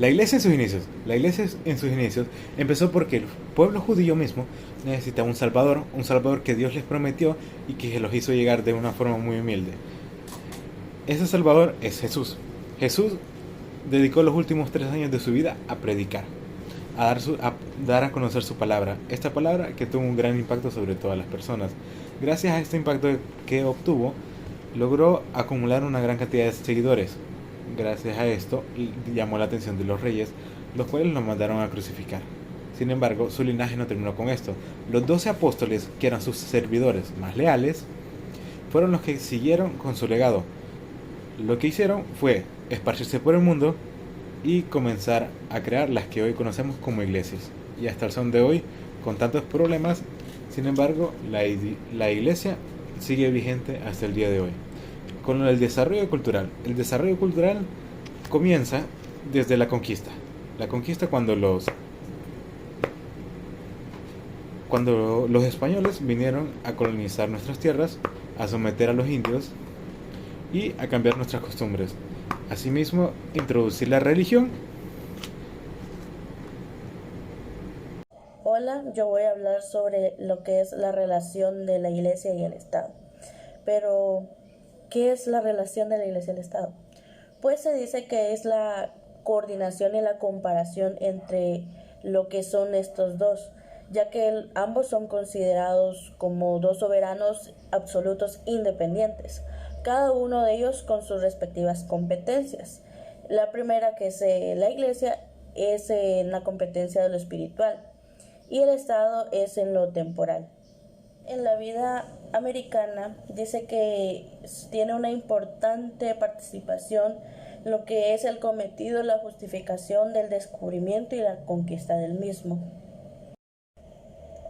La iglesia en sus inicios empezó porque el pueblo judío mismo necesitaba un salvador que Dios les prometió y que los hizo llegar de una forma muy humilde. Ese salvador es Jesús. Jesús dedicó los últimos 3 años de su vida a predicar, a dar a conocer su palabra. Esta palabra que tuvo un gran impacto sobre todas las personas. Gracias a este impacto que obtuvo, logró acumular una gran cantidad de seguidores. Gracias a esto, llamó la atención de los reyes, los cuales lo mandaron a crucificar. Sin embargo, su linaje no terminó con esto. Los 12 apóstoles, que eran sus servidores más leales, fueron los que siguieron con su legado. Lo que hicieron fue esparcirse por el mundo y comenzar a crear las que hoy conocemos como iglesias. Y hasta el son de hoy, con tantos problemas, sin embargo, la iglesia sigue vigente hasta el día de hoy. Con el desarrollo cultural. El desarrollo cultural comienza desde la conquista. La conquista cuando los españoles vinieron a colonizar nuestras tierras, a someter a los indios y a cambiar nuestras costumbres. Asimismo, introducir la religión. Hola, yo voy a hablar sobre lo que es la relación de la Iglesia y el Estado. Pero, ¿qué es la relación de la Iglesia y el Estado? Pues se dice que es la coordinación y la comparación entre lo que son estos dos, ya que ambos son considerados como dos soberanos absolutos independientes, cada uno de ellos con sus respectivas competencias. La primera, que es la Iglesia, es en la competencia de lo espiritual y el Estado es en lo temporal. En la vida americana dice que tiene una importante participación en lo que es el cometido, la justificación del descubrimiento y la conquista del mismo.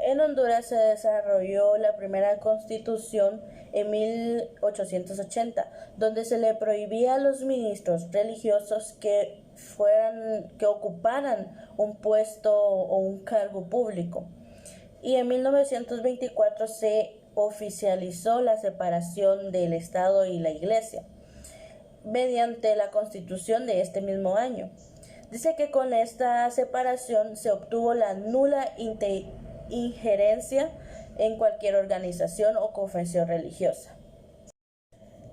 En Honduras se desarrolló la primera constitución en 1880, donde se le prohibía a los ministros religiosos que ocuparan un puesto o un cargo público. Y en 1924 se oficializó la separación del Estado y la Iglesia mediante la Constitución de este mismo año. Dice que con esta separación se obtuvo la nula injerencia en cualquier organización o confesión religiosa.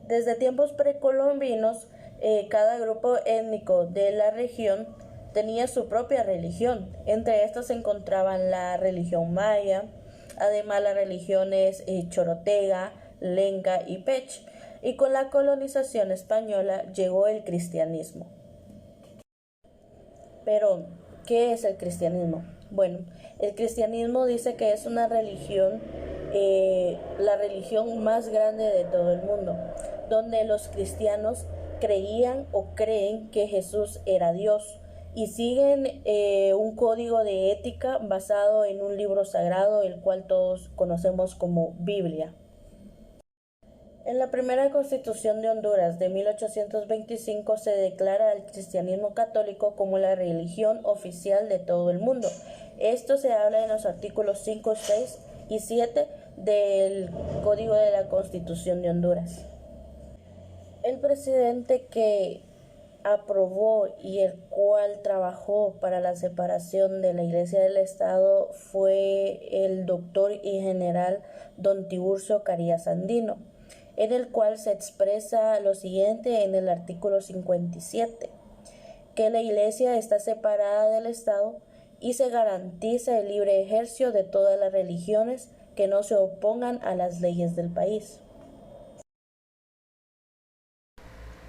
Desde tiempos precolombinos, cada grupo étnico de la región tenía su propia religión. Entre estas se encontraban la religión maya, además las religiones chorotega, lenca y pech. Y con la colonización española llegó el cristianismo. Pero, ¿qué es el cristianismo? Bueno, el cristianismo dice que es una religión, la religión más grande de todo el mundo, donde los cristianos creían o creen que Jesús era Dios y siguen un código de ética basado en un libro sagrado, el cual todos conocemos como Biblia. En la primera Constitución de Honduras de 1825 se declara al cristianismo católico como la religión oficial de todo el mundo. Esto se habla en los artículos 5, 6 y 7 del Código de la Constitución de Honduras. El presidente que aprobó y el cual trabajó para la separación de la Iglesia del Estado fue el doctor y general don Tiburcio Carías Andino, en el cual se expresa lo siguiente en el artículo 57, que la Iglesia está separada del Estado y se garantiza el libre ejercicio de todas las religiones que no se opongan a las leyes del país.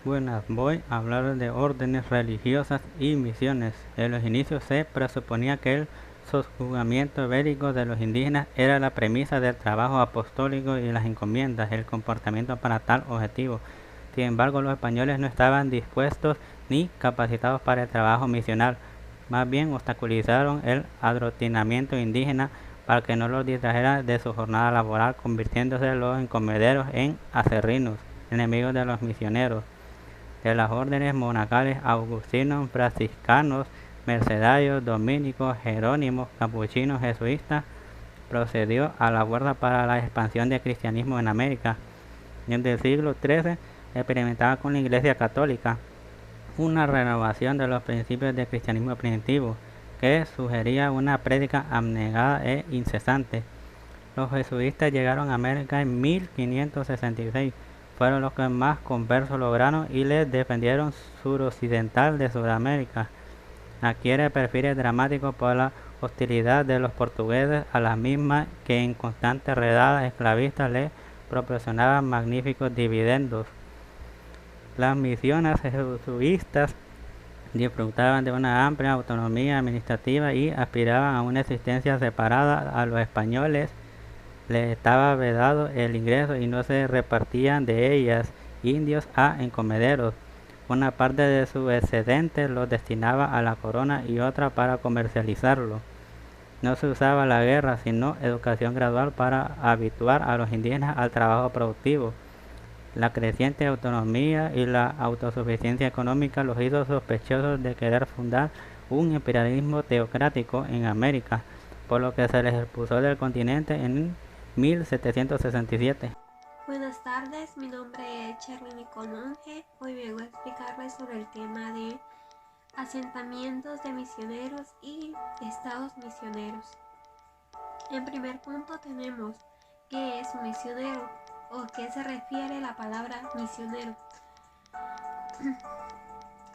Buenas, voy a hablar de órdenes religiosas y misiones. En los inicios se presuponía que el sojuzgamiento bélico de los indígenas era la premisa del trabajo apostólico y las encomiendas, el comportamiento para tal objetivo. Sin embargo, los españoles no estaban dispuestos ni capacitados para el trabajo misional. Más bien obstaculizaron el adoctrinamiento indígena para que no los distrajera de su jornada laboral, convirtiéndose los encomenderos en acerrinos, enemigos de los misioneros. De las órdenes monacales agustinos, franciscanos, mercedarios, dominicos, jerónimos, capuchinos, jesuitas, procedió a la guerra para la expansión del cristianismo en América. Desde el siglo XIII experimentaba con la Iglesia Católica. una renovación de los principios del cristianismo primitivo, que sugería una prédica abnegada e incesante. Los jesuitas llegaron a América en 1566, fueron los que más conversos lograron y les defendieron suroccidental de Sudamérica. Adquiere perfiles dramáticos por la hostilidad de los portugueses a las mismas que en constantes redadas esclavistas les proporcionaban magníficos dividendos. Las misiones jesuitas disfrutaban de una amplia autonomía administrativa y aspiraban a una existencia separada. A los españoles les estaba vedado el ingreso y no se repartían de ellas indios a encomederos. Una parte de su excedente lo destinaba a la corona y otra para comercializarlo. No se usaba la guerra, sino educación gradual para habituar a los indígenas al trabajo productivo. La creciente autonomía y la autosuficiencia económica los hizo sospechosos de querer fundar un imperialismo teocrático en América, por lo que se les expulsó del continente en 1767. Buenas tardes, mi nombre es Charly Nicole Monge. Hoy vengo a explicarles sobre el tema de asentamientos de misioneros y estados misioneros. En primer punto tenemos qué es un misionero o qué se refiere la palabra misionero.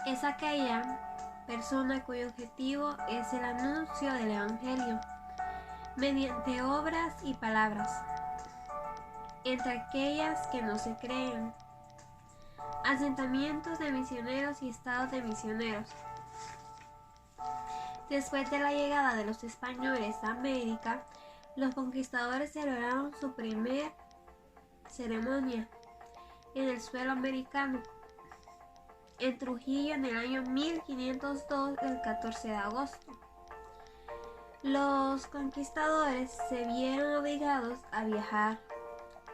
Es aquella persona cuyo objetivo es el anuncio del Evangelio mediante obras y palabras, entre aquellas que no se creen. Asentamientos de misioneros y estados de misioneros. Después de la llegada de los españoles a América, los conquistadores celebraron su primer ceremonia en el suelo americano, en Trujillo, en el año 1502, el 14 de agosto. Los conquistadores se vieron obligados a viajar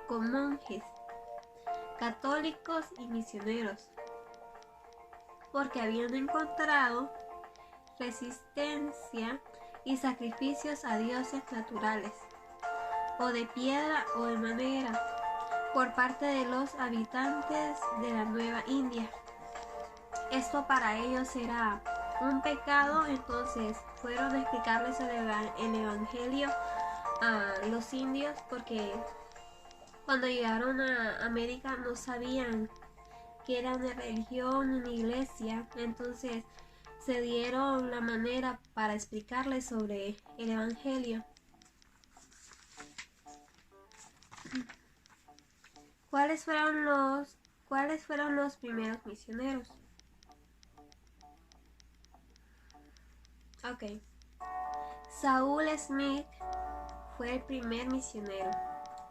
con monjes, católicos y misioneros, porque habían encontrado resistencia y sacrificios a dioses naturales, o de piedra o de madera, por parte de los habitantes de la Nueva India. Esto para ellos era un pecado, entonces fueron a explicarles el Evangelio a los indios, porque cuando llegaron a América no sabían que era una religión, una iglesia, entonces se dieron la manera para explicarles sobre el Evangelio. ¿Cuáles fueron los primeros misioneros? Ok. Saúl Smith fue el primer misionero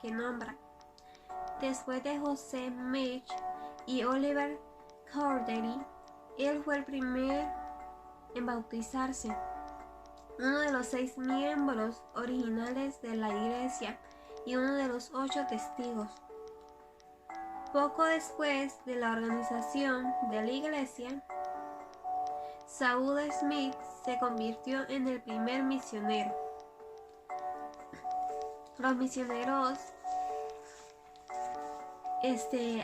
que nombra. Después de José Mitch y Oliver Cowdery, él fue el primer en bautizarse, uno de los 6 miembros originales de la iglesia y uno de los 8 testigos. Poco después de la organización de la iglesia, Saúl Smith se convirtió en el primer misionero. Los misioneros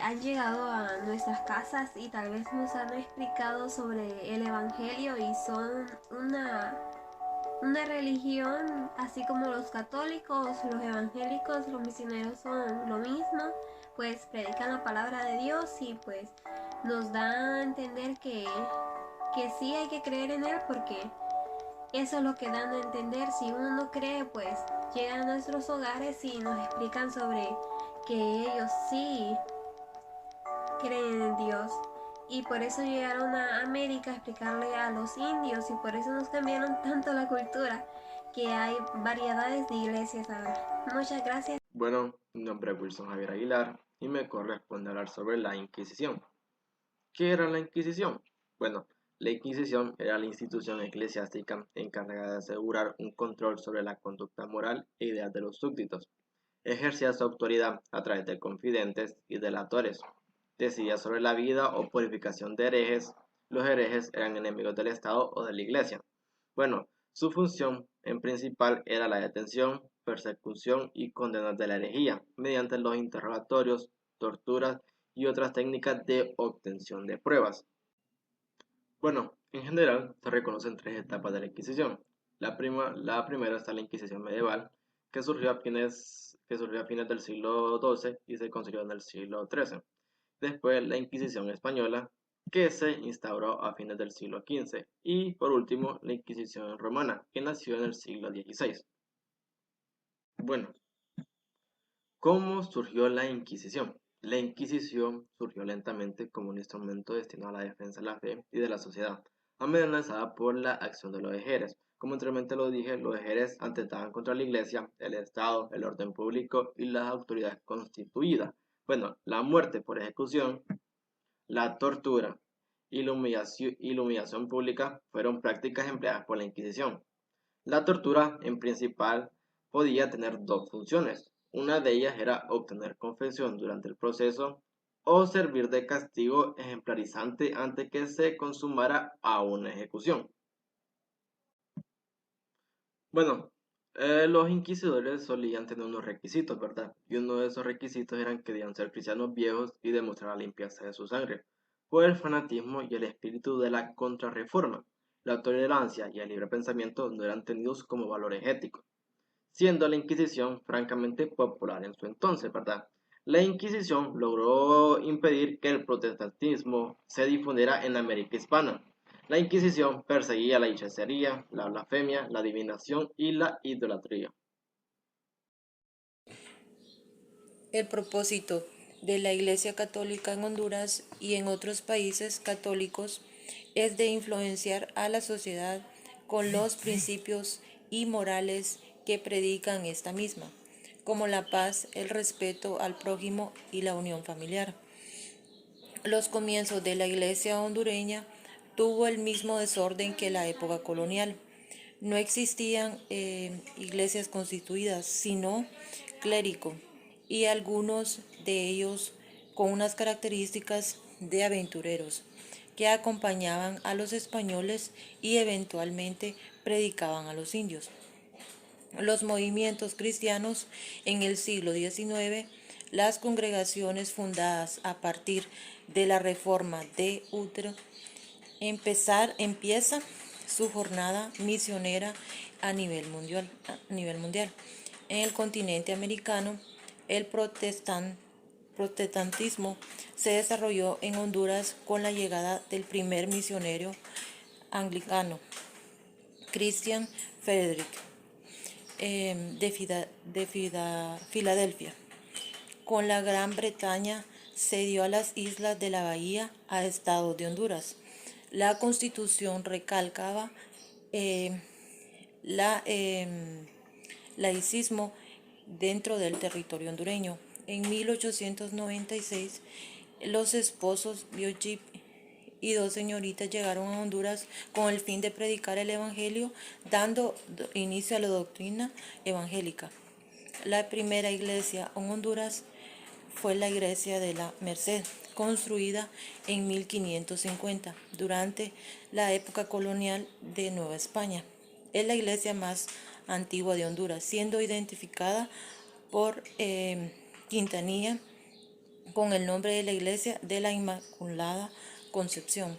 han llegado a nuestras casas y tal vez nos han explicado sobre el Evangelio y son una religión, así como los católicos, los evangélicos, los misioneros son lo mismo, pues predican la palabra de Dios y pues nos da a entender que sí hay que creer en Él, porque eso es lo que dan a entender. Si uno no cree, pues llegan a nuestros hogares y nos explican sobre que ellos sí creen en Dios. Y por eso llegaron a América a explicarle a los indios, y por eso nos cambiaron tanto la cultura, que hay variedades de iglesias ahora. Muchas gracias. Bueno, mi nombre es Wilson Javier Aguilar y me corresponde hablar sobre la Inquisición. ¿Qué era la Inquisición? Bueno, la Inquisición era la institución eclesiástica encargada de asegurar un control sobre la conducta moral e ideas de los súbditos. Ejercía su autoridad a través de confidentes y delatores. Decidía sobre la vida o purificación de herejes. Los herejes eran enemigos del Estado o de la Iglesia. Bueno, su función en principal era la detención, persecución y condena de la herejía, mediante los interrogatorios, torturas y otras técnicas de obtención de pruebas. Bueno, en general se reconocen tres etapas de la Inquisición. La primera está la Inquisición medieval, que surgió a fines del siglo XII y se consolidó en el siglo XIII. Después la Inquisición española, que se instauró a fines del siglo XV. Y por último, la Inquisición romana, que nació en el siglo XVI. Bueno, ¿cómo surgió la Inquisición? La Inquisición surgió lentamente como un instrumento destinado a la defensa de la fe y de la sociedad, amenazada por la acción de los herejes. Como anteriormente lo dije, los herejes atentaban contra la iglesia, el Estado, el orden público y las autoridades constituidas. Bueno, la muerte por ejecución, la tortura y la humillación pública fueron prácticas empleadas por la Inquisición. La tortura, en principal, podía tener dos funciones. Una de ellas era obtener confesión durante el proceso o servir de castigo ejemplarizante antes que se consumara a una ejecución. Bueno, los inquisidores solían tener unos requisitos, ¿verdad? Y uno de esos requisitos eran que debían ser cristianos viejos y demostrar la limpieza de su sangre, por el fanatismo y el espíritu de la contrarreforma. La tolerancia y el libre pensamiento no eran tenidos como valores éticos, siendo la Inquisición francamente popular en su entonces, ¿verdad? La Inquisición logró impedir que el protestantismo se difundiera en América hispana. La Inquisición perseguía la hechicería, la blasfemia, la adivinación y la idolatría. El propósito de la Iglesia Católica en Honduras y en otros países católicos es de influenciar a la sociedad con los principios y morales que predican esta misma, como la paz, el respeto al prójimo y la unión familiar. Los comienzos de la Iglesia hondureña tuvo el mismo desorden que la época colonial. No existían iglesias constituidas, sino clérigo, y algunos de ellos con unas características de aventureros que acompañaban a los españoles y eventualmente predicaban a los indios. Los movimientos cristianos en el siglo XIX, las congregaciones fundadas a partir de la reforma de Utrecht, empieza su jornada misionera a nivel mundial. En el continente americano, el protestantismo se desarrolló en Honduras con la llegada del primer misionero anglicano, Christian Frederick, de Filadelfia. Con la Gran Bretaña se dio a las islas de la Bahía a estados de Honduras. La Constitución recalcaba laicismo dentro del territorio hondureño. En 1896, los esposos Biochip y dos señoritas llegaron a Honduras con el fin de predicar el Evangelio, dando inicio a la doctrina evangélica. La primera iglesia en Honduras fue la iglesia de la Merced, construida en 1550, durante la época colonial de Nueva España. Es la iglesia más antigua de Honduras, siendo identificada por Quintanilla con el nombre de la iglesia de la Inmaculada Concepción.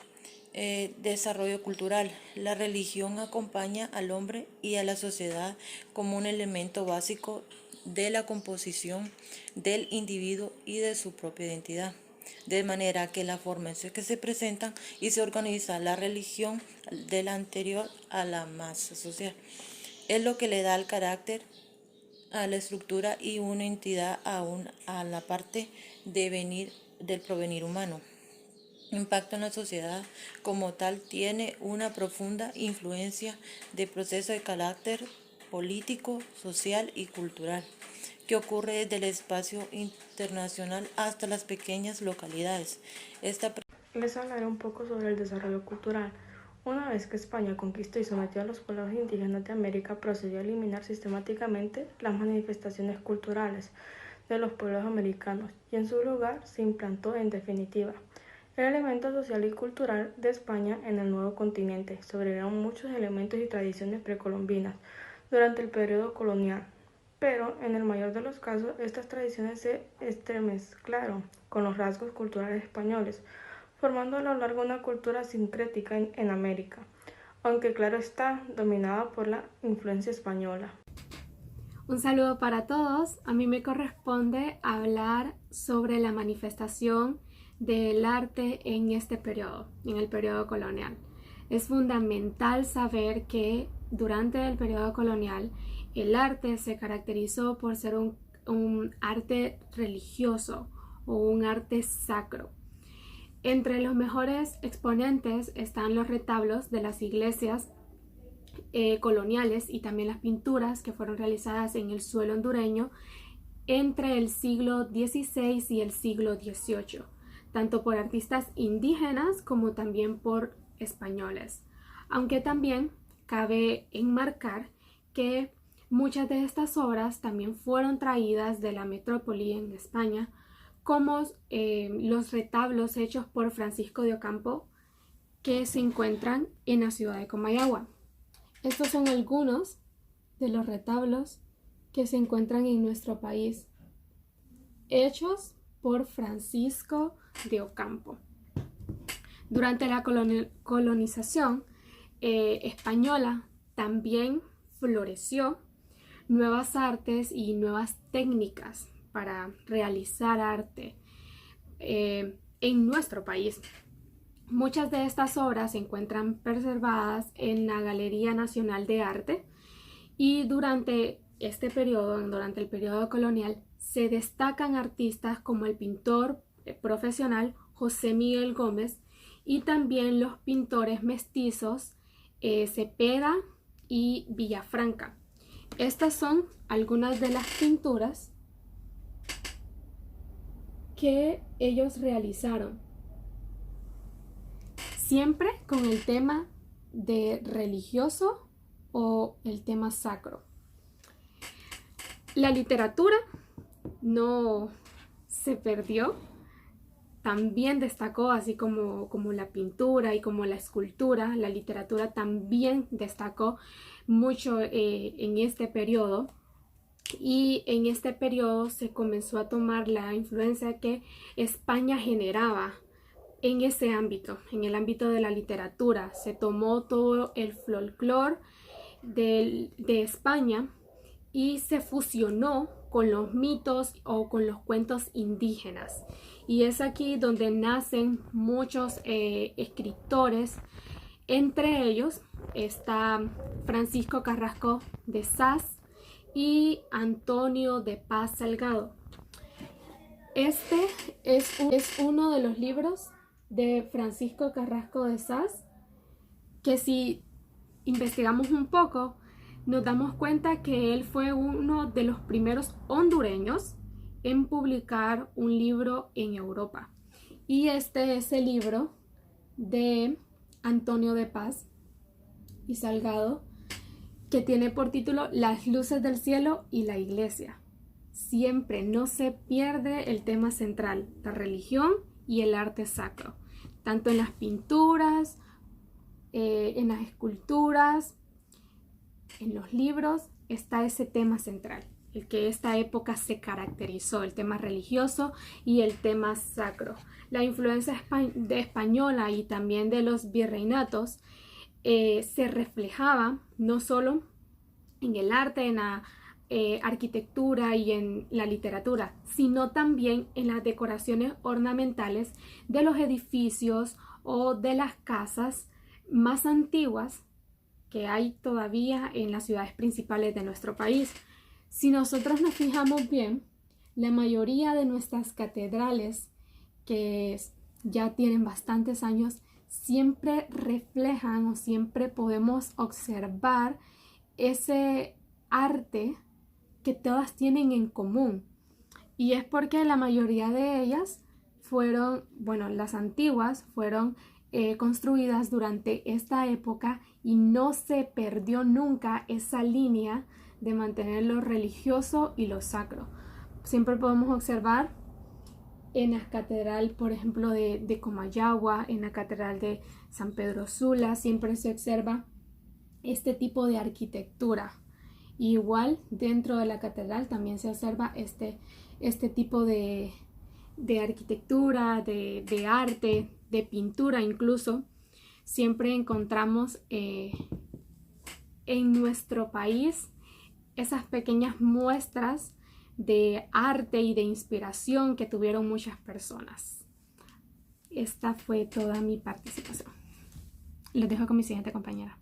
Desarrollo cultural. La religión acompaña al hombre y a la sociedad como un elemento básico de la composición del individuo y de su propia identidad, de manera que la forma en que se presentan y se organiza la religión de la anterior a la masa social es lo que le da el carácter a la estructura y una entidad a la parte del provenir humano. Impacto en la sociedad como tal tiene una profunda influencia de proceso de carácter político, social y cultural, que ocurre desde el espacio internacional hasta las pequeñas localidades. Les hablaré un poco sobre el desarrollo cultural. Una vez que España conquistó y sometió a los pueblos indígenas de América, procedió a eliminar sistemáticamente las manifestaciones culturales de los pueblos americanos y en su lugar se implantó en definitiva el elemento social y cultural de España en el nuevo continente. Sobrevivieron muchos elementos y tradiciones precolombinas durante el periodo colonial, pero en el mayor de los casos estas tradiciones se entremezclaron con los rasgos culturales españoles, formando a lo largo una cultura sincrética en América, aunque claro está, dominada por la influencia española. Un saludo para todos. A mí me corresponde hablar sobre la manifestación del arte en este periodo, en el periodo colonial. Es fundamental saber que durante el periodo colonial el arte se caracterizó por ser un arte religioso o un arte sacro. Entre los mejores exponentes están los retablos de las iglesias coloniales y también las pinturas que fueron realizadas en el suelo hondureño entre el siglo XVI y el siglo XVIII, tanto por artistas indígenas como también por españoles. Aunque también cabe enmarcar que muchas de estas obras también fueron traídas de la metrópoli en España, como los retablos hechos por Francisco de Ocampo que se encuentran en la ciudad de Comayagua. Estos son algunos de los retablos que se encuentran en nuestro país, hechos por Francisco de Ocampo. Durante la colonización española también floreció nuevas artes y nuevas técnicas para realizar arte en nuestro país. Muchas de estas obras se encuentran preservadas en la Galería Nacional de Arte y durante este periodo, durante el periodo colonial, se destacan artistas como el pintor profesional José Miguel Gómez y también los pintores mestizos Cepeda y Villafranca. Estas son algunas de las pinturas que ellos realizaron, siempre con el tema de religioso o el tema sacro. La literatura no se perdió, también destacó, así como la pintura y como la escultura. La literatura también destacó mucho en este periodo, y en este periodo se comenzó a tomar la influencia que España generaba en ese ámbito, en el ámbito de la literatura. Se tomó todo el folclore de España y se fusionó con los mitos o con los cuentos indígenas. Y es aquí donde nacen muchos escritores. Entre ellos está Francisco Carrasco de Saz y Antonio de Paz Salgado. Este es uno de los libros de Francisco Carrasco de Saz que, si investigamos un poco, nos damos cuenta que él fue uno de los primeros hondureños en publicar un libro en Europa. Y este es el libro de Antonio de Paz y Salgado, que tiene por título Las luces del cielo y la iglesia. Siempre no se pierde el tema central, la religión y el arte sacro, tanto en las pinturas, en las esculturas, en los libros está ese tema central, el que esta época se caracterizó, el tema religioso y el tema sacro. La influencia española y también de los virreinatos se reflejaba no solo en el arte, en la arquitectura y en la literatura, sino también en las decoraciones ornamentales de los edificios o de las casas más antiguas que hay todavía en las ciudades principales de nuestro país. Si nosotros nos fijamos bien, la mayoría de nuestras catedrales, que ya tienen bastantes años, siempre reflejan o siempre podemos observar ese arte que todas tienen en común. Y es porque la mayoría de ellas fueron, las antiguas fueron construidas durante esta época y no se perdió nunca esa línea de mantener lo religioso y lo sacro. Siempre podemos observar en la catedral, por ejemplo, de Comayagua, en la catedral de San Pedro Sula, siempre se observa este tipo de arquitectura. Igual dentro de la catedral también se observa este tipo de arquitectura, de arte, de pintura incluso, siempre encontramos en nuestro país esas pequeñas muestras de arte y de inspiración que tuvieron muchas personas. Esta fue toda mi participación. Los dejo con mi siguiente compañera.